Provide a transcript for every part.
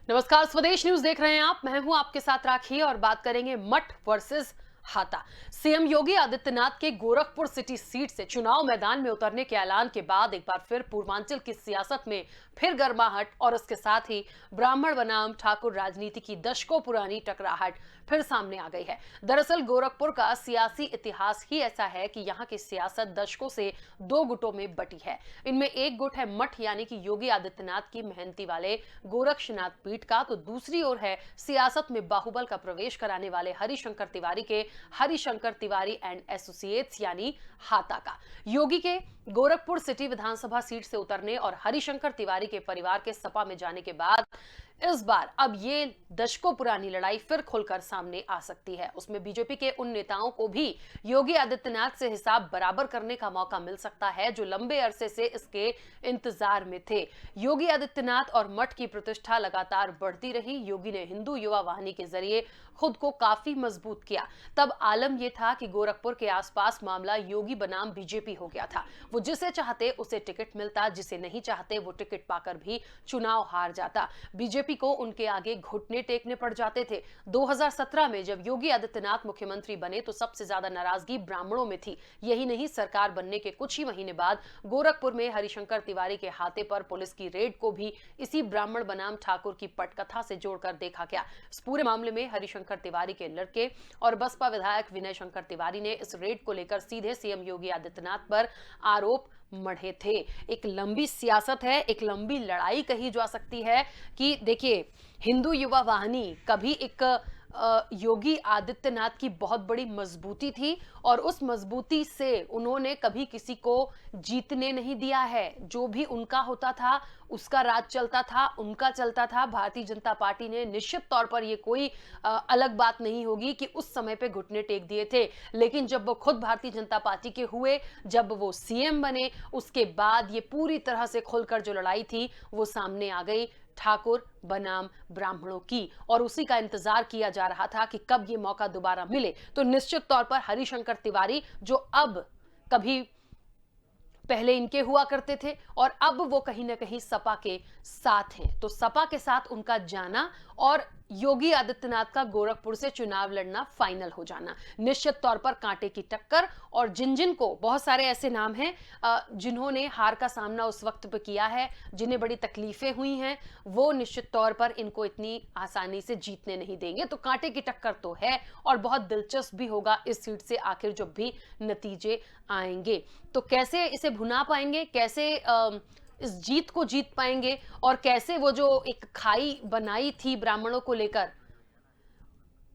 नमस्कार, स्वदेश न्यूज देख रहे हैं आप। मैं हूं आपके साथ राखी और बात करेंगे मठ वर्सेस हाता। सीएम योगी आदित्यनाथ के गोरखपुर सिटी सीट से चुनाव मैदान में उतरने के ऐलान के बाद एक बार फिर पूर्वांचल की सियासत में फिर गर्माहट और उसके साथ ही ब्राह्मण बनाम ठाकुर राजनीति की दशकों पुरानी टकराहट फिर सामने आ गई है। दरअसल गोरखपुर का सियासी इतिहास ही ऐसा है कि यहाँ की सियासत दशकों से दो गुटों में बटी है। इनमें एक गुट है मठ यानी कि योगी आदित्यनाथ की मेहनती वाले गोरक्षनाथ पीठ का, तो दूसरी ओर है सियासत में बाहुबल का प्रवेश कराने वाले हरिशंकर तिवारी के हरिशंकर तिवारी एंड एसोसिएट्स यानी हाता का। योगी के गोरखपुर सिटी विधानसभा सीट से उतरने और हरिशंकर तिवारी के परिवार के सपा में जाने के बाद इस बार अब ये दशकों पुरानी लड़ाई फिर खुलकर सामने आ सकती है। उसमें बीजेपी के उन नेताओं को भी योगी आदित्यनाथ से हिसाब बराबर करने का मौका मिल सकता है जो लंबे अरसे से इसके इंतजार में थे। योगी आदित्यनाथ और मठ की प्रतिष्ठा लगातार बढ़ती रही। योगी ने हिंदू युवा वाहिनी के जरिए खुद को काफी मजबूत किया। तब आलम यह था कि गोरखपुर के आसपास मामला योगी बनाम बीजेपी हो गया था। वो जिसे चाहते उसे टिकट मिलता, जिसे नहीं चाहते वो टिकट पाकर भी चुनाव हार जाता। बीजेपी को उनके आगे घुटने टेकने पड़ जाते थे। 2017 में जब योगी आदित्यनाथ मुख्यमंत्री बने तो सबसे ज्यादा नाराजगी ब्राह्मणों में थी। यही नहीं, सरकार बनने के कुछ ही महीने बाद गोरखपुर में हरिशंकर तिवारी के हाथे पर पुलिस की रेड को भी इसी ब्राह्मण बनाम ठाकुर की पटकथा से जोड़कर देखा गया। इस पूरे मामले में हरिशंकर तिवारी के लड़के और बसपा विधायक विनय शंकर तिवारी ने इस रेड को लेकर सीधे सीएम योगी आदित्यनाथ पर आरोप मढ़े थे। एक लंबी सियासत है, एक लंबी लड़ाई कही जा सकती है कि देखिए, हिंदू युवा वाहिनी कभी एक योगी आदित्यनाथ की बहुत बड़ी मजबूती थी और उस मजबूती से उन्होंने कभी किसी को जीतने नहीं दिया है। जो भी उनका होता था उसका राज चलता था, उनका चलता था। भारतीय जनता पार्टी ने निश्चित तौर पर ये कोई अलग बात नहीं होगी कि उस समय पे घुटने टेक दिए थे, लेकिन जब वो खुद भारतीय जनता पार्टी के हुए, जब वो सीएम बने, उसके बाद ये पूरी तरह से खुलकर जो लड़ाई थी वो सामने आ गई ठाकुर बनाम ब्राह्मणों की। और उसी का इंतजार किया जा रहा था कि कब ये मौका दोबारा मिले। तो निश्चित तौर पर हरिशंकर तिवारी जो अब कभी पहले इनके हुआ करते थे और अब वो कहीं ना कहीं सपा के साथ हैं, तो सपा के साथ उनका जाना और योगी आदित्यनाथ का गोरखपुर से चुनाव लड़ना फाइनल हो जाना निश्चित तौर पर कांटे की टक्कर। और जिन जिन को, बहुत सारे ऐसे नाम हैं जिन्होंने हार का सामना उस वक्त पे किया है, जिन्हें बड़ी तकलीफें हुई हैं, वो निश्चित तौर पर इनको इतनी आसानी से जीतने नहीं देंगे। तो कांटे की टक्कर तो है और बहुत दिलचस्प भी होगा इस सीट से आखिर जब भी नतीजे आएंगे। तो कैसे इसे भुना पाएंगे, कैसे इस जीत को जीत पाएंगे और कैसे वो जो एक खाई बनाई थी ब्राह्मणों को लेकर,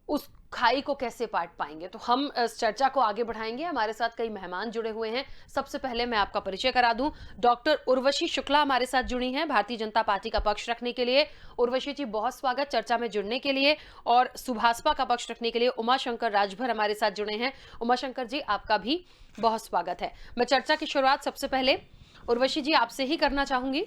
उस खाई को कैसे पाट पाएंगे। तो हम इस चर्चा को आगे बढ़ाएंगे। हमारे साथ कई मेहमान जुड़े हुए हैं। सबसे पहले मैं आपका परिचय करा दूं, डॉक्टर उर्वशी शुक्ला हमारे साथ जुड़ी हैं भारतीय जनता पार्टी का पक्ष रखने के लिए। उर्वशी जी, बहुत स्वागत चर्चा में जुड़ने के लिए। और सुभाषपा का पक्ष रखने के लिए उमाशंकर राजभर हमारे साथ जुड़े हैं। उमाशंकर जी, आपका भी बहुत स्वागत है। मैं चर्चा की शुरुआत सबसे पहले उर्वशी जी आपसे ही करना चाहूंगी।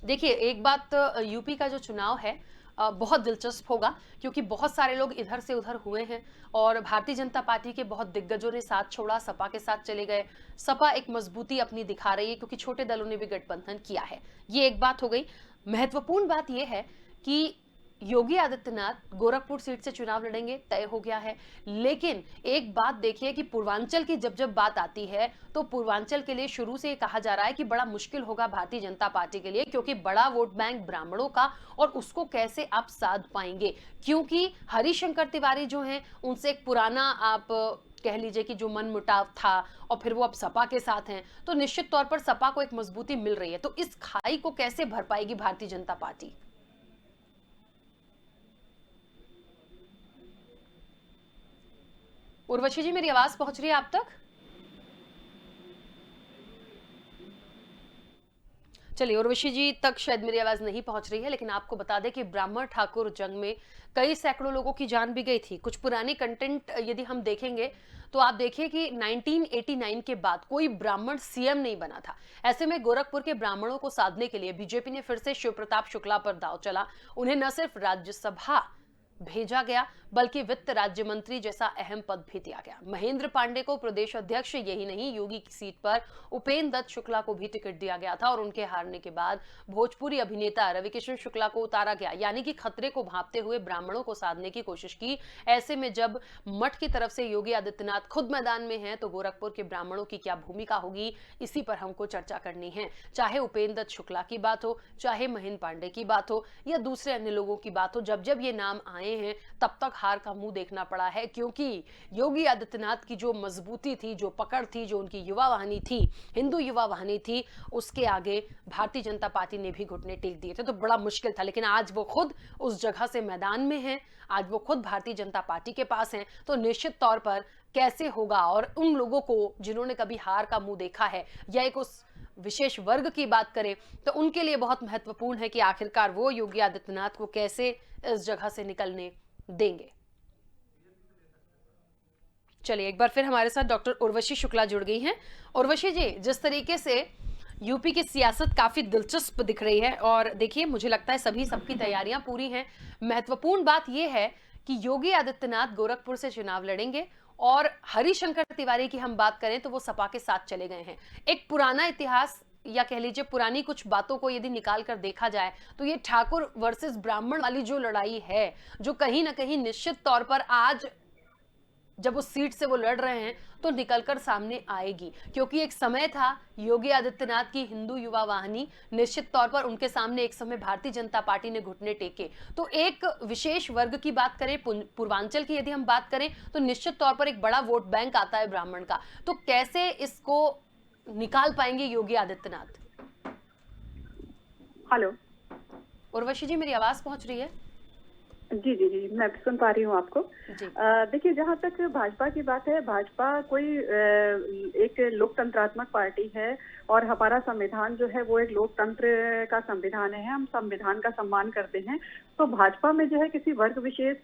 देखिए, एक बात, यूपी का जो चुनाव है बहुत दिलचस्प होगा क्योंकि बहुत सारे लोग इधर से उधर हुए हैं और भारतीय जनता पार्टी के बहुत दिग्गजों ने साथ छोड़ा, सपा के साथ चले गए। सपा एक मजबूती अपनी दिखा रही है क्योंकि छोटे दलों ने भी गठबंधन किया है। ये एक बात हो गई। महत्वपूर्ण बात यह है कि योगी आदित्यनाथ गोरखपुर सीट से चुनाव लड़ेंगे, तय हो गया है। लेकिन एक बात देखिए कि पूर्वांचल की जब जब बात आती है तो पूर्वांचल के लिए शुरू से कहा जा रहा है कि बड़ा मुश्किल होगा भारतीय जनता पार्टी के लिए, क्योंकि बड़ा वोट बैंक ब्राह्मणों का, और उसको कैसे आप साध पाएंगे, क्योंकि हरिशंकर तिवारी जो हैं उनसे एक पुराना, आप कह लीजिए कि जो मन मुटाव था, और फिर वो अब सपा के साथ हैं, तो निश्चित तौर पर सपा को एक मजबूती मिल रही है। तो इस खाई को कैसे भर पाएगी भारतीय जनता पार्टी? उर्वशी जी, मेरी आवाज पहुंच रही है आप तक? चलिए, उर्वशी जी तक शायद मेरी आवाज नहीं पहुंच रही है, लेकिन आपको बता दें कि ब्राह्मण ठाकुर जंग में कई सैकड़ों लोगों की जान भी गई थी। कुछ पुरानी कंटेंट यदि हम देखेंगे तो आप देखिए कि 1989 के बाद कोई ब्राह्मण सीएम नहीं बना था। ऐसे में गोरखपुर के ब्राह्मणों को साधने के लिए बीजेपी ने फिर से शिव प्रताप शुक्ला पर दांव चला। उन्हें न सिर्फ राज्यसभा भेजा गया, बल्कि वित्त राज्य मंत्री जैसा अहम पद भी दिया गया। महेंद्र पांडे को प्रदेश अध्यक्ष, यही नहीं योगी की सीट पर उपेंद्र दत्त शुक्ला को भी टिकट दिया गया था और उनके हारने के बाद भोजपुरी अभिनेता रविकिशन शुक्ला को उतारा गया, यानी कि खतरे को भांपते हुए ब्राह्मणों को साधने की कोशिश की। ऐसे में जब मठ की तरफ से योगी आदित्यनाथ खुद मैदान में हैं, तो गोरखपुर के ब्राह्मणों की क्या भूमिका होगी, इसी पर हमको चर्चा करनी है। चाहे उपेंद्र दत्त शुक्ला की बात हो, चाहे महेंद्र पांडे की बात हो या दूसरे अन्य लोगों की बात हो, जब जब ये नाम आए हैं तब तक हार का मुंह देखना पड़ा है, क्योंकि योगी आदित्यनाथ की जो मजबूती थी, जो पकड़ थी, जो उनकी युवा वाहिनी थी, हिंदू युवा वाहिनी थी, उसके आगे भारतीय जनता पार्टी ने भी घुटने टेक दिए थे। तो बड़ा मुश्किल था, लेकिन आज वो खुद उस जगह से मैदान में हैं, आज वो खुद भारतीय जनता पार्टी के पास हैं, तो निश्चित तौर पर कैसे होगा। और उन लोगों को जिन्होंने कभी हार का मुंह देखा है या एक उस विशेष वर्ग की बात करें, तो उनके लिए बहुत महत्वपूर्ण है कि आखिरकार वो योगी आदित्यनाथ को कैसे इस जगह से निकलने देंगे। चलिए एक बार फिर हमारे साथ डॉक्टर उर्वशी शुक्ला जुड़ गई हैं। उर्वशी जी, जिस तरीके से यूपी की सियासत काफी दिलचस्प दिख रही है, और देखिए मुझे लगता है सबकी तैयारियां पूरी हैं। महत्वपूर्ण बात यह है कि योगी आदित्यनाथ गोरखपुर से चुनाव लड़ेंगे और हरिशंकर तिवारी की हम बात करें तो वो सपा के साथ चले गए हैं। एक पुराना इतिहास या कह लीजिए पुरानी कुछ बातों को यदि निकाल कर देखा जाए तो ये ठाकुर वर्सेस ब्राह्मण वाली जो लड़ाई है, जो कहीं ना कहीं निश्चित तौर पर आज जब उस सीट से वो लड़ रहे हैं तो निकलकर सामने आएगी, क्योंकि एक समय था योगी आदित्यनाथ की हिंदू युवा वाहिनी, निश्चित तौर पर उनके सामने एक समय भारतीय जनता पार्टी ने घुटने टेके। तो एक विशेष वर्ग की बात करें, पूर्वांचल की यदि हम बात करें, तो निश्चित तौर पर एक बड़ा वोट बैंक आता है ब्राह्मण का। तो कैसे इसको निकाल पाएंगे योगी आदित्यनाथ? हेलो उर्वशी जी, मेरी आवाज पहुंच रही है? जी जी जी, मैं सुन पा रही हूँ आपको। देखिए, जहाँ तक भाजपा की बात है, भाजपा कोई एक लोकतंत्रात्मक पार्टी है और हमारा संविधान जो है वो एक लोकतंत्र का संविधान है। हम संविधान का सम्मान करते हैं। तो भाजपा में जो है किसी वर्ग विशेष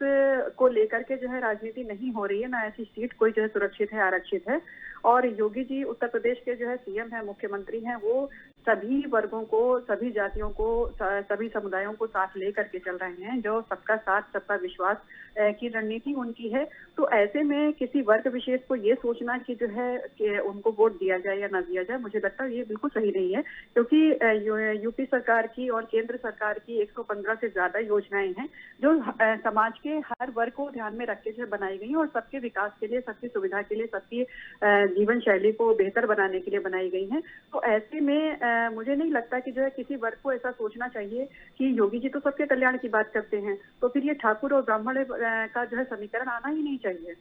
को लेकर के जो है राजनीति नहीं हो रही है, ना ऐसी सीट कोई जो है सुरक्षित है, आरक्षित है। और योगी जी उत्तर प्रदेश के जो है सीएम है, मुख्यमंत्री हैं, वो सभी वर्गों को, सभी जातियों को, सभी समुदायों को साथ लेकर के चल रहे हैं। जो सबका साथ सबका विश्वास की रणनीति उनकी है। तो ऐसे में किसी वर्ग विशेष को ये सोचना कि जो है कि उनको वोट दिया जाए या ना दिया जाए, मुझे लगता है ये बिल्कुल सही नहीं है। क्योंकि यूपी सरकार की और केंद्र सरकार की 115 से ज्यादा योजनाएं हैं जो समाज के हर वर्ग को ध्यान में रख के जो बनाई गई और सबके विकास के लिए, सबकी सुविधा के लिए, सबकी जीवन शैली को बेहतर बनाने के लिए बनाई गई हैं। तो ऐसे में मुझे नहीं लगता कि जो है किसी वर्ग को ऐसा सोचना चाहिए कि योगी जी तो सबके कल्याण की बात करते हैं, तो फिर ये ठाकुर और ब्राह्मण का जो है समीकरण आना ही नहीं चाहिए।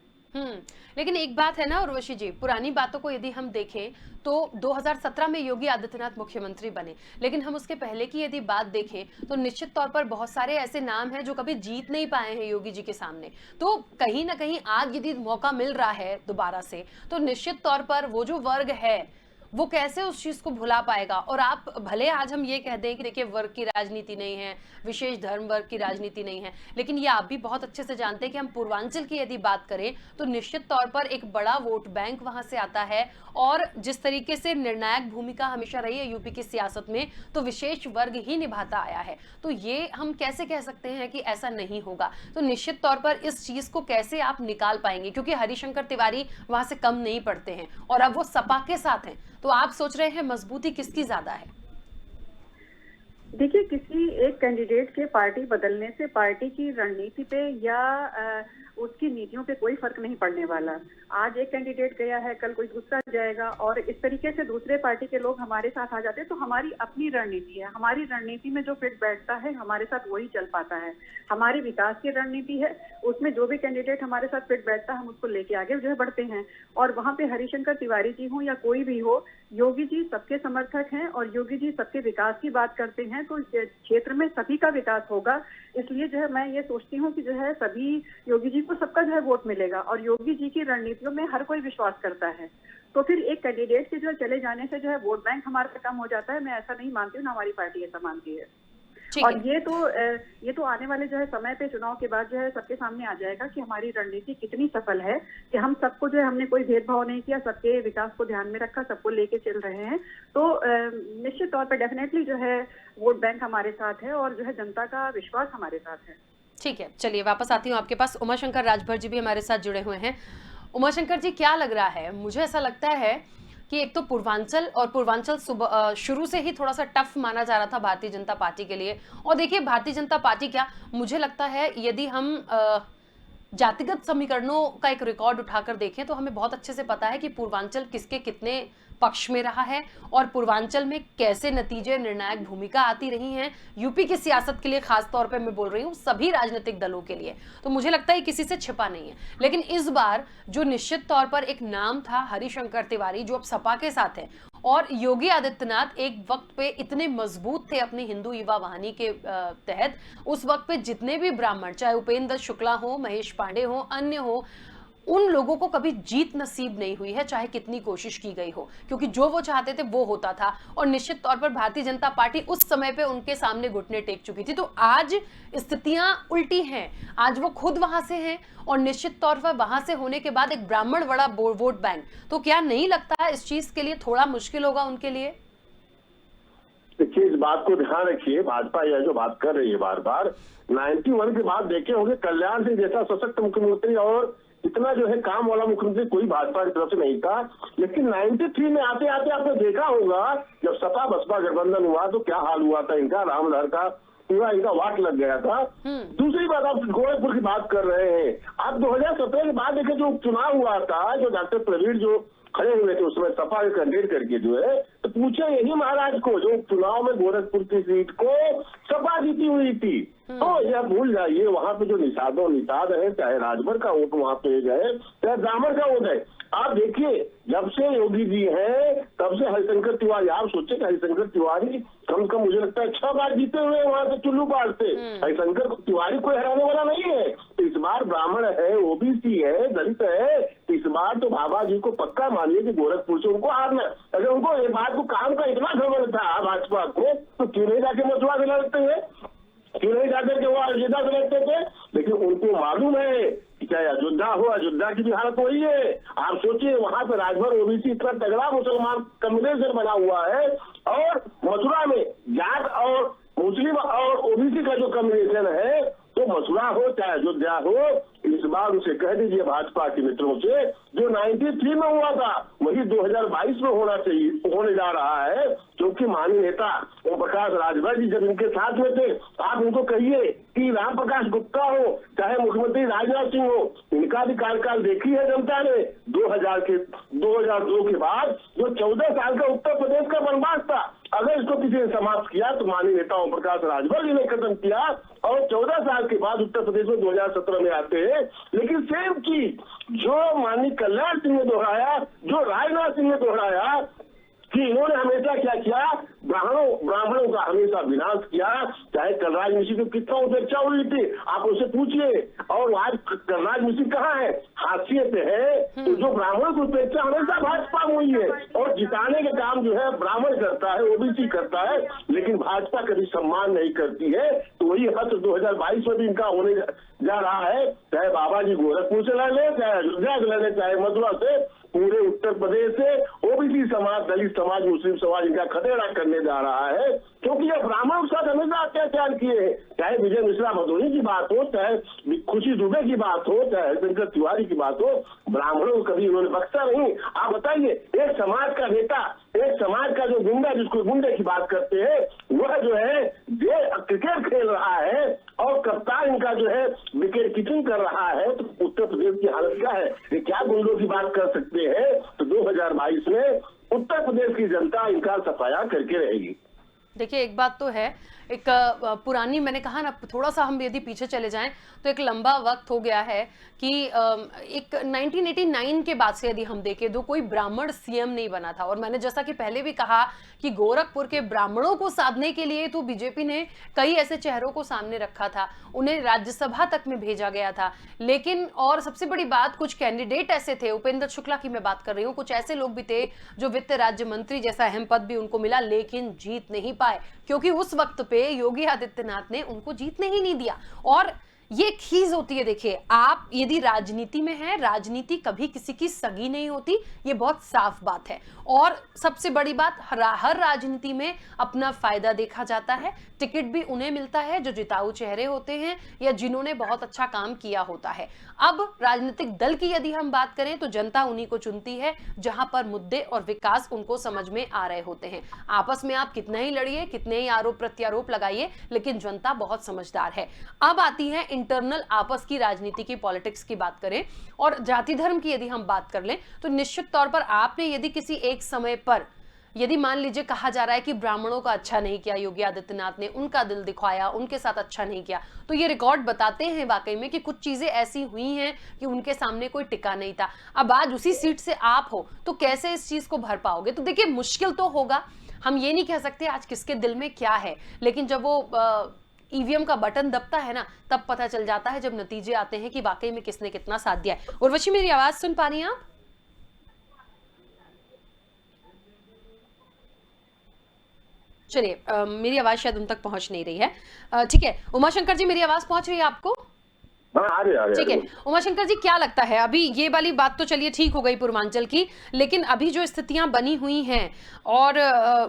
लेकिन एक बात है ना उर्वशी जी, पुरानी बातों को यदि हम देखें तो 2017 में योगी आदित्यनाथ मुख्यमंत्री बने, लेकिन हम उसके पहले की यदि बात देखें तो निश्चित तौर पर बहुत सारे ऐसे नाम हैं जो कभी जीत नहीं पाए हैं योगी जी के सामने। तो कहीं ना कहीं आज यदि मौका मिल रहा है दोबारा से, तो निश्चित तौर पर वो जो वर्ग है वो कैसे उस चीज को भुला पाएगा। और आप भले आज हम ये कह दें कि देखिए वर्ग की राजनीति नहीं है, विशेष धर्म वर्ग की राजनीति नहीं है, लेकिन ये आप भी बहुत अच्छे से जानते हैं कि हम पूर्वांचल की यदि बात करें तो निश्चित तौर पर एक बड़ा वोट बैंक वहां से आता है। और जिस तरीके से निर्णायक भूमिका हमेशा रही है यूपी की सियासत में, तो विशेष वर्ग ही निभाता आया है। तो ये हम कैसे कह सकते हैं कि ऐसा नहीं होगा? तो निश्चित तौर पर इस चीज को कैसे आप निकाल पाएंगे, क्योंकि हरिशंकर तिवारी वहां से कम नहीं पड़ते हैं और अब वो सपा के साथ हैं। तो आप सोच रहे हैं मजबूती किसकी ज्यादा है? देखिए, किसी एक कैंडिडेट के पार्टी बदलने से पार्टी की रणनीति पे या उसकी नीतियों पे कोई फर्क नहीं पड़ने वाला। आज एक कैंडिडेट गया है, कल कोई दूसरा जाएगा और इस तरीके से दूसरे पार्टी के लोग हमारे साथ आ जाते हैं। तो हमारी अपनी रणनीति है, हमारी रणनीति में जो फिट बैठता है हमारे साथ वही चल पाता है। हमारी विकास की रणनीति है, उसमें जो भी कैंडिडेट हमारे साथ फिट बैठता है हम उसको लेके आगे जो है बढ़ते हैं। और वहां पे हरिशंकर तिवारी जी हो या कोई भी हो, योगी जी सबके समर्थक हैं और योगी जी सबके विकास की बात करते हैं। तो क्षेत्र में सभी का विकास होगा। इसलिए जो है मैं ये सोचती हूँ कि जो है सभी योगी जी को सबका जो है वोट मिलेगा और योगी जी की रणनीतियों में हर कोई विश्वास करता है। तो फिर एक कैंडिडेट के जो है चले जाने से जो है वोट बैंक हमारा कम हो जाता है, मैं ऐसा नहीं मानती हूँ, ना हमारी पार्टी ऐसा मानती है। और ये तो आने वाले जो है समय पे चुनाव के बाद जो है सबके सामने आ जाएगा कि हमारी रणनीति कितनी सफल है, कि हम सबको जो है हमने कोई भेदभाव नहीं किया, सबके विकास को ध्यान में रखा, सबको लेके चल रहे हैं। तो निश्चित तौर पर डेफिनेटली जो है वोट बैंक हमारे साथ है और जो है जनता का विश्वास हमारे साथ है। ठीक है, चलिए वापस आती हूँ आपके पास। उमाशंकर राजभर जी भी हमारे साथ जुड़े हुए हैं। उमाशंकर जी, क्या लग रहा है, मुझे ऐसा लगता है कि एक तो पूर्वांचल शुरू से ही थोड़ा सा टफ माना जा रहा था भारतीय जनता पार्टी के लिए। और देखिए, भारतीय जनता पार्टी क्या, मुझे लगता है यदि हम जातिगत समीकरणों का एक रिकॉर्ड उठाकर देखें तो हमें बहुत अच्छे से पता है कि पूर्वांचल किसके कितने पक्ष में रहा है और पूर्वांचल में कैसे नतीजे, निर्णायक भूमिका आती रही हैं यूपी की सियासत के लिए, खास तौर पे मैं बोल रही हूँ सभी राजनीतिक दलों के लिए। तो मुझे लगता है किसी से छिपा नहीं है। लेकिन इस बार जो निश्चित तौर पर एक नाम था हरिशंकर तिवारी, जो अब सपा के साथ है, और योगी आदित्यनाथ एक वक्त पे इतने मजबूत थे अपनी हिंदू युवा वाहिनी के तहत। उस वक्त पे जितने भी ब्राह्मण, चाहे उपेंद्र शुक्ला हो, महेश पांडे हो, अन्य हो, उन लोगों को कभी जीत नसीब नहीं हुई है, चाहे कितनी कोशिश की गई हो, क्योंकि जो वो चाहते थे वो होता था। और निश्चित तौर पर भारतीय जनता पार्टी उस समय पे उनके सामने घुटने टेक चुकी थी। तो आज स्थितियां उल्टी हैं, आज वो खुद वहां से हैं और निश्चित तौर पर वहां से होने के बाद एक ब्राह्मण बड़ा वोट बैंक। तो क्या नहीं लगता है इस चीज के लिए थोड़ा मुश्किल होगा उनके लिए? देखिए, इस बात को ध्यान रखिए, भाजपा यह जो बात कर रही है बार बार, 91 के बाद देखे होंगे कल्याण सिंह जैसा सशक्त मुख्यमंत्री और इतना जो है काम वाला मुख्यमंत्री कोई भाजपा की तरफ से नहीं था। लेकिन 93 में आते आते आपने देखा होगा, जब सपा बसपा गठबंधन हुआ तो क्या हाल हुआ था इनका, रामलहर का पूरा इनका वाट लग गया था। दूसरी बात, आप गोरखपुर की बात कर रहे हैं, आप 2017 के बाद देखे जो चुनाव हुआ था, जो डॉक्टर प्रवीण जो खड़े हुए थे उस समय सपा के कैंडिडेट करके जो है, तो पूछे यही महाराज को जो चुनाव में गोरखपुर की सीट को सपा जीती हुई थी। तो यह भूल जाइए, वहां पे जो निषाद है, चाहे राजभर का वोट वहां पे गए, चाहे ब्राह्मण का वोट है। आप देखिए, जब से योगी जी हैं तब से हरिशंकर तिवारी, आप सोचे कि हरिशंकर तिवारी कम से कम मुझे लगता है 6 बार जीते हुए वहां से चुल्लू पार से। हरिशंकर तिवारी कोई हराने वाला नहीं है। इस बार ब्राह्मण है, ओबीसी है, दलित है, इस बार तो बाबा जी को पक्का मानिए कि गोरखपुर से उनको हारना। अगर उनको ये बात को काम का इतना घमंड था भाजपा को, तो क्यों नहीं जाके मथुरा दिला देते हैं, क्यों नहीं जाकर के वो अयोध्या से लड़ते थे? लेकिन उनको मालूम है कि चाहे अयोध्या हो, अयोध्या की भी हालत वही है। आप सोचिए, वहां पे राजभर ओबीसी इतना तगड़ा मुसलमान कम्बिनेशन बना हुआ है, और मथुरा में जाट और मुस्लिम और ओबीसी का जो कम्बिनेशन है, तो मथुरा हो चाहे अयोध्या हो, इस बार उसे कह दीजिए भाजपा के मित्रों से, जो 93 में हुआ था वही 2022 में होने जा रहा है। क्योंकि माननीय नेता ओम प्रकाश राजभर जी जब इनके साथ में थे, आप इनको कहिए कि राम प्रकाश गुप्ता हो चाहे मुख्यमंत्री राजनाथ सिंह हो, इनका भी कार्यकाल देखी है जनता ने। 2002 के बाद जो 14 साल का उत्तर प्रदेश का वनवास था, अगर इसको किसी ने समाप्त किया तो माननीय नेता ओम प्रकाश राजभर जी ने खत्म किया, और 14 साल के बाद उत्तर प्रदेश में 2017 में आते हैं। लेकिन सेम चीज जो माननीय कल्याण सिंह ने दोहराया, जो राजनाथ सिंह ने दोहराया, कि इन्होंने हमेशा क्या किया, ब्राह्मणों का हमेशा विनाश किया। चाहे कलराज मिश्र की कितना उपेक्षा हुई थी, आप उससे पूछिए। और आज कलराज मिश्र कहाँ है, हाशिए पे है। तो जो ब्राह्मणों की उपेक्षा हमेशा भाजपा में हुई है, और जिताने का काम जो है ब्राह्मण करता है, ओबीसी करता है, लेकिन भाजपा कभी सम्मान नहीं करती है। तो वही हद 2022 में भी इनका होने जा रहा है। चाहे बाबा जी गोरखपुर से लड़ ले, चाहे अयोध्या से लड़े, चाहे मथुरा से, पूरे उत्तर प्रदेश से ओबीसी समाज, दलित समाज, मुस्लिम समाज इनका खदेड़ा करने जा रहा है। क्योंकि ये ब्राह्मणों के साथ हमेशा अत्याचार किए हैं। चाहे विजय मिश्रा भदौनी की बात हो, चाहे खुशी दुबे की बात हो, चाहे हरिशंकर तिवारी की बात हो, ब्राह्मणों को कभी उन्होंने बख्शा नहीं। आप बताइए, एक समाज का नेता, एक समाज का जो गुंडा, जिसको गुंडे की बात करते हैं, वह जो है क्रिकेट खेल रहा है और कप्तान इनका जो है विकेट कीपिंग कर रहा है, तो उत्तर प्रदेश की हालत क्या है? ये क्या गुंडों की बात कर सकते हैं? तो 2022 में उत्तर प्रदेश की जनता इनका सफाया करके रहेगी। देखिए, एक बात तो है, एक पुरानी, मैंने कहा ना, थोड़ा सा हम यदि पीछे चले जाएं तो एक लंबा वक्त हो गया है कि एक 1989 के बाद से यदि हम देखें तो कोई ब्राह्मण सीएम नहीं बना था। और मैंने जैसा कि पहले भी कहा कि गोरखपुर के ब्राह्मणों को साधने के लिए तो बीजेपी ने कई ऐसे चेहरों को सामने रखा था, उन्हें राज्यसभा तक में भेजा गया था। लेकिन और सबसे बड़ी बात, कुछ कैंडिडेट ऐसे थे, उपेंद्र शुक्ला की मैं बात कर रही हूँ, कुछ ऐसे लोग भी थे जो वित्त राज्य मंत्री जैसा अहम पद भी उनको मिला, लेकिन जीत नहीं पाए, क्योंकि उस वक्त पे योगी आदित्यनाथ ने उनको जीतने ही नहीं दिया। और ये खीज होती है। देखिए, आप यदि राजनीति में हैं, राजनीति कभी किसी की सगी नहीं होती, ये बहुत साफ बात है। और सबसे बड़ी बात, हर राजनीति में अपना फायदा देखा जाता है। टिकट भी उन्हें मिलता है जो जिताऊ चेहरे होते हैं या जिन्होंने बहुत अच्छा काम किया होता है। अब राजनीतिक दल की यदि हम बात करें तो जनता उन्हीं को चुनती है जहां पर मुद्दे और विकास उनको समझ में आ रहे होते हैं। आपस में आप कितना ही लड़िए, कितने ही आरोप प्रत्यारोप लगाइए, लेकिन जनता बहुत समझदार है। अब आती है इंटरनल आपस की राजनीति की, पॉलिटिक्स की बात करें और जाति धर्म की यदि हम बात कर लें तो निश्चित तौर पर आपने यदि किसी एक समय पर, यदि मान लीजिए कहा जा रहा है कि ब्राह्मणों का अच्छा नहीं किया योगी आदित्यनाथ ने, उनका दिल दिखाया, उनके साथ अच्छा नहीं किया, तो ये रिकॉर्ड बताते हैं वाकई में कि कुछ चीजें ऐसी हुई हैं कि उनके सामने कोई टिका नहीं था। अब आज उसी सीट से आप हो तो कैसे इस चीज को भर पाओगे? तो देखिए, मुश्किल तो होगा, हम ये नहीं कह सकते आज किसके दिल में क्या है, लेकिन जब वो ईवीएम का बटन दबता है ना, तब पता चल जाता है, जब नतीजे आते हैं कि वाकई में किसने कितना साथ दिया है। उर्वशी, मेरी आवाज सुन पा रही हैं आप? चलिए, मेरी आवाज शायद उन तक पहुंच नहीं रही है। ठीक है, उमाशंकर जी, मेरी आवाज पहुंच रही है आपको? ठीक है, उमाशंकर जी, क्या लगता है, अभी ये वाली बात तो चलिए ठीक हो गई पूर्वांचल की, लेकिन अभी जो स्थितियां बनी हुई हैं और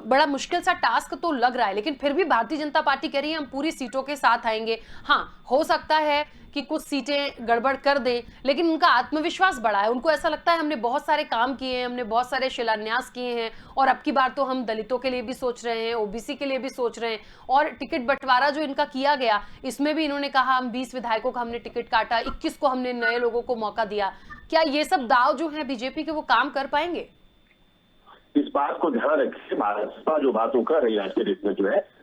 बड़ा मुश्किल सा टास्क तो लग रहा है, लेकिन फिर भी भारतीय जनता पार्टी कह रही है हम पूरी सीटों के साथ आएंगे। हाँ, हो सकता है कि कुछ सीटें गड़बड़ कर दें, लेकिन उनका आत्मविश्वास बढ़ा है। उनको ऐसा लगता है हमने बहुत सारे काम किए हैं, हमने बहुत सारे शिलान्यास किए हैं, और अब की बार तो हम दलितों के लिए भी सोच रहे हैं, ओबीसी के लिए भी सोच रहे हैं। और टिकट बंटवारा जो इनका किया गया, इसमें भी इन्होंने कहा हम 20 विधायकों का हमने टिकट काटा, 21 को हमने नए लोगों को मौका दिया। क्या ये सब दाव जो है बीजेपी के, वो काम कर पाएंगे? इस बात को ध्यान रखिए, भाजपा जो बातों कर रही है आज के डेट में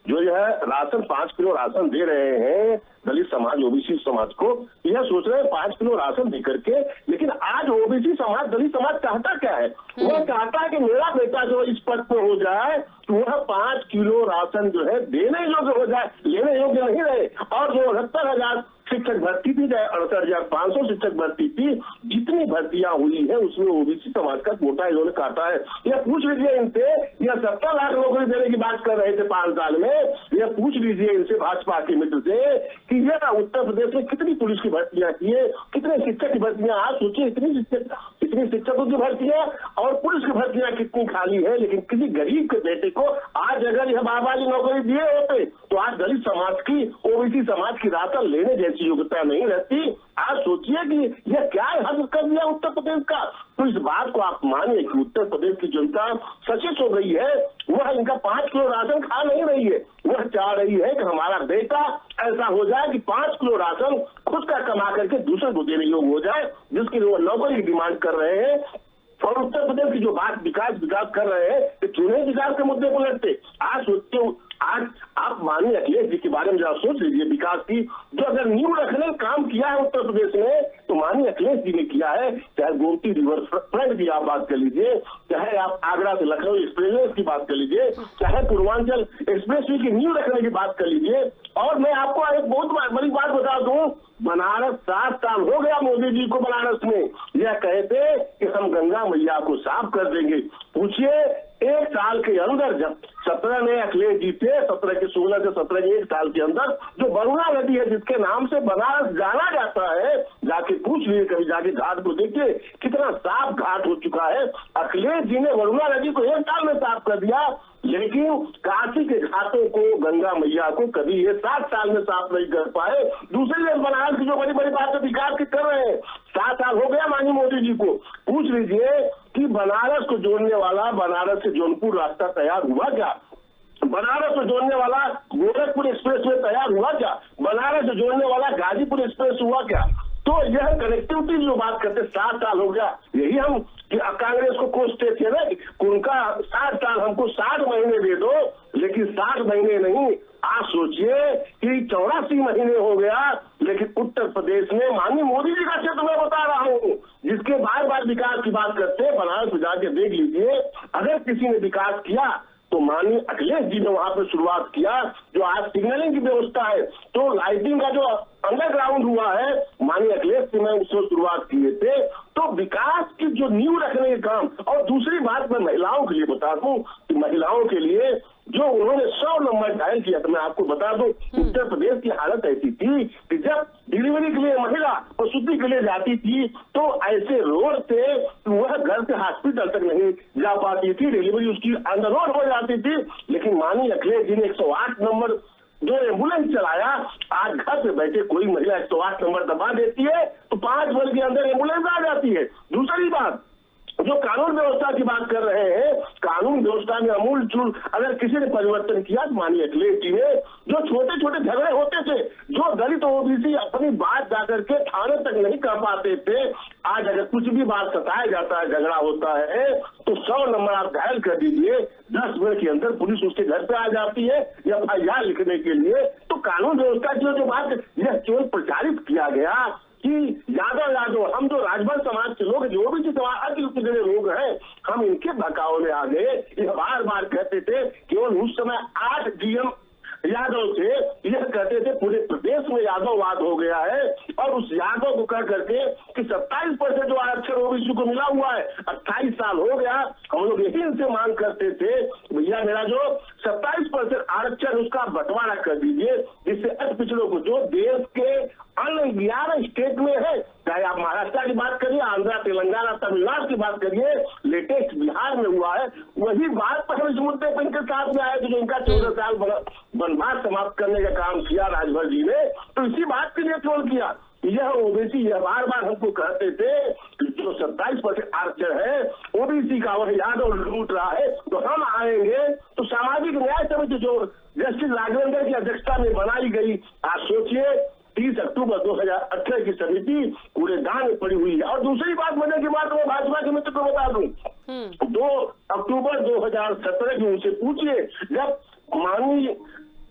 जो है राशन 5 किलो राशन दे रहे हैं दलित समाज, ओबीसी समाज को, यह सोच रहे हैं 5 किलो राशन दे करके। लेकिन आज ओबीसी समाज, दलित समाज चाहता क्या है? वह चाहता है कि मेरा बेटा जो इस पद पर हो जाए तो वह 5 किलो राशन जो है देने योग्य हो जाए, लेने योग्य नहीं रहे। और जो 69,000 शिक्षक भर्ती थी, 68,500 शिक्षक भर्ती थी, जितनी भर्तियां हुई है उसमें ओबीसी समाज का कोटा इन्होंने काटा है। यह पूछ लीजिए इनसे, यह 70 लाख नौकरी देने की बात कर रहे थे 5 साल में, यह पूछ लीजिए इनसे, भाजपा के मित्र से, कि यह उत्तर प्रदेश में कितनी पुलिस की भर्तियां की है, कितने शिक्षक की भर्तियां। आज सोचिए, इतनी शिक्षकों की भर्तियां और पुलिस की भर्तियां कितनी खाली है। लेकिन किसी गरीब के बेटे को आज अगर यह बाबाजी नौकरी दिए होते तो आज दलित समाज की, ओबीसी समाज की राशन लेने जैसी योग्यता नहीं रहती। आज सोचिए कि यह क्या हद कर दिया उत्तर प्रदेश का। तो इस बात को आप मानिए कि उत्तर प्रदेश की जनता सचेत हो गई है, वह इनका 5 किलो राशन खा नहीं रही है, वह चाह रही है कि हमारा बेटा ऐसा हो जाए कि 5 किलो राशन खुद का कमा करके दूसरे को देने योग्य हो जाए, जिसके लिए वो नौकरी की डिमांड कर रहे हैं। और उत्तर प्रदेश की जो बात विकास कर रहे हैं, तो चुने विकास के मुद्दे को लड़ते। आज सोचते, आज आप मानिए अखिलेश जी के बारे में जरा सोच लीजिए, विकास की जो अगर नींव रखने का काम किया है उत्तर प्रदेश में, तो मानिए अखिलेश जी ने किया है। चाहे गोमती रिवर फ्रंट की आप बात कर लीजिए, चाहे आप आगरा से लखनऊ एक्सप्रेसवे की बात कर लीजिए, चाहे पूर्वांचल एक्सप्रेसवे की नींव रखने की बात कर लीजिए। और मैं आपको एक बहुत बड़ी बात बता दूं, बनारस 7 साल हो गया मोदी जी को बनारस में, यह कहते कि हम गंगा मैया को साफ कर देंगे। पूछिए, 1 साल के अंदर, जब 17 में अखिलेश जी थे, 16 से 17 के 1 साल के अंदर, जो वरुणा नदी है जिसके नाम से बनारस जाना जाता है, जाके पूछ लीजिए, कभी जाके घाट को देखिए कितना साफ घाट हो चुका है। अखिलेश जी ने वरुणा नदी को 1 साल में साफ कर दिया, लेकिन काशी के घाटों को, गंगा मैया को कभी ये 7 साल में साफ नहीं कर पाए। दूसरी बात, बनारस की जो बड़ी बड़ी बातें विकास की कर रहे हैं, 7 साल हो गया माननीय मोदी जी को। पूछ लीजिए कि बनारस को जोड़ने वाला, बनारस से जौनपुर रास्ता तैयार हुआ क्या? बनारस से जोड़ने वाला गोरखपुर एक्सप्रेस वे तैयार हुआ क्या? बनारस से जोड़ने वाला गाजीपुर एक्सप्रेस हुआ क्या? तो यह कनेक्टिविटी जो बात करते, 7 साल हो गया, यही हम कांग्रेस को कोसते थे ना, उनका 7 साल, हमको 60 महीने दे दो, लेकिन 60 महीने नहीं। आज सोचिए कि 84 महीने हो गया, लेकिन उत्तर प्रदेश में माननीय मोदी जी का क्षेत्र मैं बता रहा हूँ, जिसके बार बार विकास की बात करते हैं, बनारस में जाके देख लीजिए, अगर किसी ने विकास किया तो माननीय अखिलेश जी ने वहां पर शुरुआत किया। जो आज सिग्नलिंग की व्यवस्था है, तो लाइटिंग का जो अंडरग्राउंड हुआ है, माननीय अखिलेश जी ने उसको शुरुआत किए थे। तो विकास की जो नींव रखने के काम। और दूसरी बात मैं महिलाओं के लिए बता दूं कि महिलाओं के लिए जो उन्होंने 100 नंबर डायल किया। तो मैं आपको बता दूं, उत्तर प्रदेश की हालत ऐसी थी कि जब डिलीवरी के लिए महिला प्रसूति के लिए जाती थी तो ऐसे रोड से वह घर से हॉस्पिटल तक नहीं जा पाती थी, डिलीवरी उसकी अंदर रोड हो जाती थी। लेकिन माननीय अखिलेश जी ने 108 नंबर जो एम्बुलेंस चलाया, आज घर पे बैठे कोई महिला 108 नंबर दबा देती है तो 5 मिनट के अंदर एम्बुलेंस आ जाती है। दूसरी बात, जो कानून व्यवस्था की बात कर रहे हैं, कानून व्यवस्था में अमूल चूल अगर किसी ने परिवर्तन किया तो माननीय अखिलेश जी ने। जो छोटे छोटे झगड़े होते थे, जो दलित ओबीसी अपनी बात जाकर के थाने तक नहीं कर पाते थे, आज अगर कुछ भी बात सताया जाता है, झगड़ा होता है तो 100 नंबर आप डायल कर दीजिए, 10 मिनट के अंदर पुलिस उसके घर पे आ जाती है FIR लिखने के लिए। तो कानून व्यवस्था की जो बात यह केवल प्रचारित किया गया कि यादव हम जो राजभर समाज के लोग, जो भी समाज के पिछड़े लोग हैं, हम इनके बहकाव में आ गए। यह बार बार कहते थे, केवल उस समय 8 DM यादव थे, यह कहते थे पूरे प्रदेश में यादववाद हो गया है। और उस यादव को कह करके कि 27% जो आरक्षण ओबीसी को मिला हुआ है, 28 साल हो गया, हम लोग यही इनसे मांग करते थे, भैया मेरा जो 27% आरक्षण उसका बंटवारा कर दीजिए, जिससे अति पिछड़ों को जो देश के अन्य 11 स्टेट में है, चाहे आप महाराष्ट्र की बात करिए, आंध्र, तेलंगाना, तमिलनाडु की बात करिए, लेटेस्ट बिहार में हुआ है, वही बात पर हम इस मुद्दे पर इनके साथ में आए थे, जो इनका 14 साल वनवास समाप्त करने का काम किया राजभर जी ने, तो इसी बात के लिए ट्रोल किया। यह ओबीसी, यह बार बार हमको कहते थे कि जो 27% आरक्षण है ओबीसी का, वह यादव लूट रहा है, तो हम आएंगे तो सामाजिक न्याय समिति जो जस्टिस राघवेंद्र की अध्यक्षता में बनाई गई, आप सोचिए 30 अक्टूबर 2018 की समिति कूड़ेदान में पड़ी हुई है। और दूसरी बात मजे की बात मैं भाजपा के मित्र को बता दूं, 2 अक्टूबर 2017 की उनसे पूछिए, जब माननीय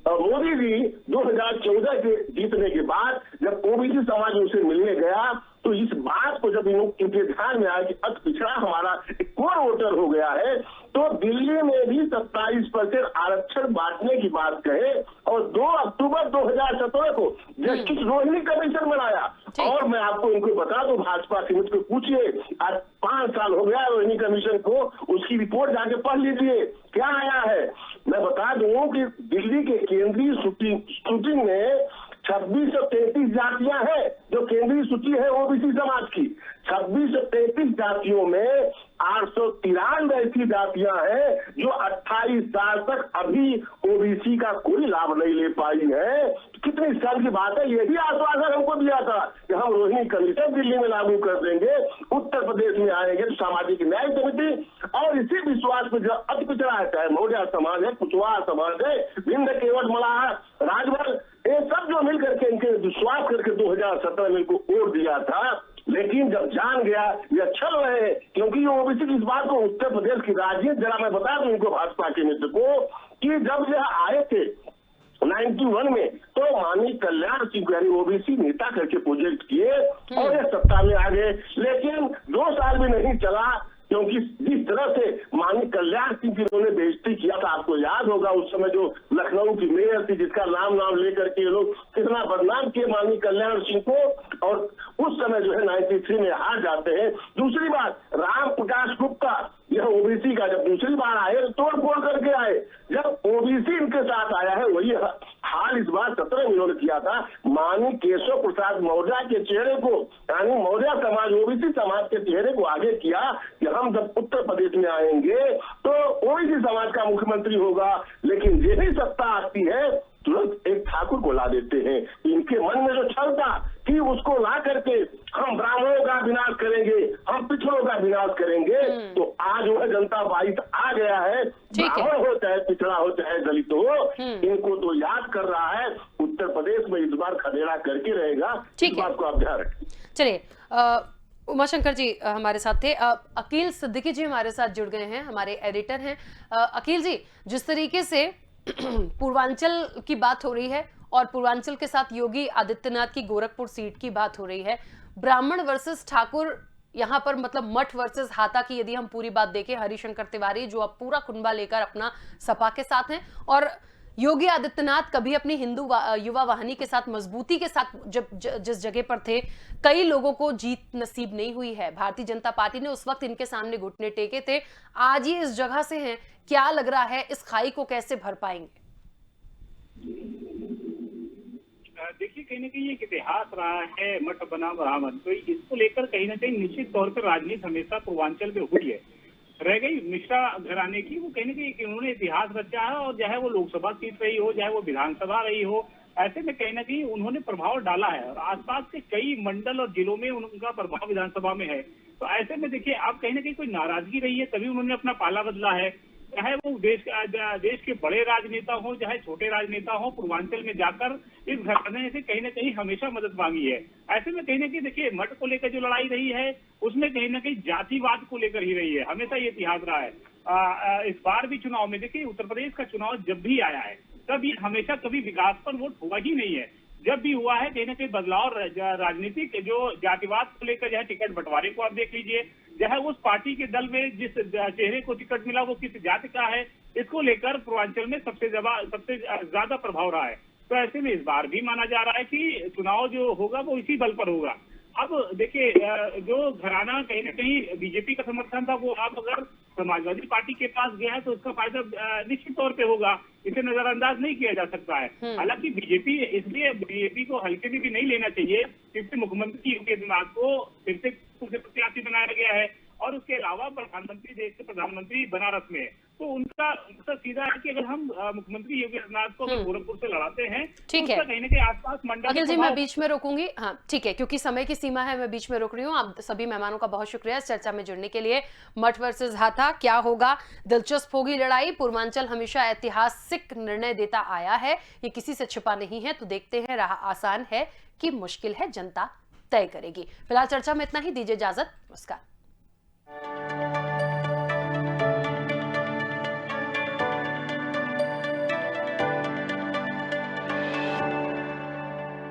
मोदी जी 2014 के जीतने के बाद जब ओबीसी समाज उनसे मिलने गया तो इस बात को जब इनके ध्यान में आया कि अति पिछड़ा हमारा एक कोर वोटर हो गया है, तो दिल्ली में भी 27% आरक्षण बांटने की बात कहे और 2 अक्टूबर 2017 को जस्टिस रोहिणी कमीशन बनाया। और मैं आपको इनको बता दूं, भाजपा के मित्र को पूछिए, आज 5 साल हो गया रोहिणी कमीशन को, उसकी रिपोर्ट जाके पढ़ लीजिए क्या आया है। मैं बता दूं कि दिल्ली के केंद्रीय सूची में 2633 जातियां हैं, जो केंद्रीय सूची है ओबीसी समाज की। 2633 जातियों में 893 ऐसी जातियां हैं जो 28 साल तक अभी ओबीसी का कोई लाभ नहीं ले पाई है। कितनी साल की बात है, यही आश्वासन हमको दिया था कि हम रोहिणी कमीशन दिल्ली में लागू कर देंगे, उत्तर प्रदेश में आएंगे तो सामाजिक न्याय समिति। और इसी विश्वास पे जो अति पिछड़ा है, चाहे मौर्य समाज है, कुशवाहा समाज है, विंध केवट मलाह, राजभर, ये सब जो मिल करके इनके विश्वास करके 2017 में इनको वोट दिया था। लेकिन जब जान गया ये छल रहे, क्योंकि ये ओबीसी की इस बात को उत्तर प्रदेश की राजनीति, जरा मैं बता दूं इनको भाजपा के मित्र को कि जब यह आए थे 91 में तो माननीय कल्याण सिंह यानी ओबीसी नेता करके प्रोजेक्ट किए और ये सत्ता में आ गए। लेकिन 2 साल भी नहीं चला, क्योंकि जिस तरह से माननीय कल्याण सिंह की उन्होंने बेइज्जती किया था, आपको याद होगा उस समय जो लखनऊ की मेयर थी, जिसका नाम लेकर के लोग कितना बदनाम किए माननीय कल्याण सिंह को, और उस समय जो है 93 में हार जाते हैं। दूसरी बात, राम प्रकाश गुप्ता, यह ओबीसी का जब दूसरी बार आए तो तोड़ फोड़ करके आए, जब ओबीसी इनके साथ आया है वही हाल इस बार 17 में इन्होंने किया था। माननीय केशव प्रसाद मौर्य के चेहरे को, यानी मौर्य समाज ओबीसी समाज के चेहरे को आगे किया कि हम जब उत्तर प्रदेश में आएंगे तो ओबीसी समाज का मुख्यमंत्री होगा। लेकिन यही सत्ता आती है तुरंत एक ठाकुर को ला देते हैं। इनके मन में जो छल था कि उसको ला करके हम ब्राह्मणों का विनाश करेंगे, हम पिछड़ों का विनाश करेंगे, तो आज जो है जनता बाइट आ गया है, ब्राह्मण हो चाहे पिछड़ा हो चाहे दलित हो, इनको तो याद कर रहा है। उत्तर प्रदेश में इस बार खदेड़ा करके रहेगा, इस बात को आप ध्यान रखें। चलिए, उमाशंकर जी हमारे साथ थे, अकील सिद्दीकी जी हमारे साथ जुड़ गए हैं, हमारे एडिटर हैं। अकील जी, जिस तरीके से पूर्वांचल की बात हो रही है और पूर्वांचल के साथ योगी आदित्यनाथ की गोरखपुर सीट की बात हो रही है, ब्राह्मण वर्सेस ठाकुर, यहाँ पर मतलब मठ वर्सेस हाता की यदि हम पूरी बात देखें, हरिशंकर तिवारी जो अब पूरा कुनबा लेकर अपना सपा के साथ हैं, और योगी आदित्यनाथ कभी अपनी हिंदू युवा वाहिनी के साथ मजबूती के साथ जिस जगह पर थे, कई लोगों को जीत नसीब नहीं हुई है। भारतीय जनता पार्टी ने उस वक्त इनके सामने घुटने टेके थे, आज ये इस जगह से हैं। क्या लग रहा है इस खाई को कैसे भर पाएंगे? देखिए, कहीं ना कहीं एक इतिहास रहा है मठ बना बरामद, तो इसको लेकर कहीं ना कहीं निश्चित तौर पर राजनीति हमेशा पूर्वांचल में हुई है। रह गई मिश्रा घराने की, वो कहीं ना कहीं उन्होंने इतिहास रचा है, और चाहे वो लोकसभा सीट रही हो, चाहे वो विधानसभा रही हो, ऐसे में कहीं ना कहीं उन्होंने प्रभाव डाला है और आसपास के कई मंडल और जिलों में उनका प्रभाव विधानसभा में है। तो ऐसे में देखिए, अब कहीं ना कहीं कोई नाराजगी रही है तभी उन्होंने अपना पाला बदला है। चाहे वो देश के बड़े राजनेता हो, चाहे छोटे राजनेता हो, पूर्वांचल में जाकर इस घराने से कहीं ना कहीं हमेशा मदद मांगी है। ऐसे में कहीं ना कहीं देखिए, मठ को लेकर जो लड़ाई रही है उसमें कहीं ना कहीं जातिवाद को लेकर ही रही है, हमेशा ये इतिहास रहा है। इस बार भी चुनाव में देखिए, उत्तर प्रदेश का चुनाव जब भी आया है तब ये हमेशा कभी विकास पर वोट हुआ ही नहीं है। जब भी हुआ है कहीं ना कहीं बदलाव राजनीतिक जो जातिवाद को लेकर, चाहे टिकट बंटवारे को आप देख लीजिए, चाहे उस पार्टी के दल में जिस चेहरे को टिकट मिला वो किस जाति का है, इसको लेकर पूर्वांचल में सबसे ज्यादा प्रभाव रहा है। तो ऐसे में इस बार भी माना जा रहा है कि चुनाव जो होगा वो इसी बल पर होगा। अब देखिए, जो घराना कहीं ना कहीं बीजेपी का समर्थन था, वो अब अगर समाजवादी पार्टी के पास गया है तो उसका फायदा निश्चित तौर पे होगा, इसे नजरअंदाज नहीं किया जा सकता है। हालांकि बीजेपी को हल्के में भी नहीं लेना चाहिए, क्योंकि मुख्यमंत्री योगी आदित्यनाथ को फिर से प्रत्याशी बनाया गया है और उसके अलावा प्रधानमंत्री, देश के प्रधानमंत्री बनारस में है। तो उनका मकसद सीधा है कि अगर हम मुख्यमंत्री योगी आदित्यनाथ को अगर गोरखपुर से लड़ाते हैं, ठीक है, तो कहीं ना कहीं आसपास मंडल। अखिल जी, मैं बीच में रोकूंगी। हाँ ठीक है, क्योंकि समय की सीमा है, मैं बीच में रोक रही हूँ। आप सभी मेहमानों का बहुत शुक्रिया इस चर्चा में जुड़ने के लिए। मठ वर्सेस हाथा, क्या होगा? दिलचस्प होगी लड़ाई। पूर्वांचल हमेशा ऐतिहासिक निर्णय देता आया है, ये किसी से छिपा नहीं है। तो देखते हैं, राह आसान है कि मुश्किल है, जनता तय करेगी। फिलहाल चर्चा में इतना ही, दीजिए इजाजत, नमस्कार।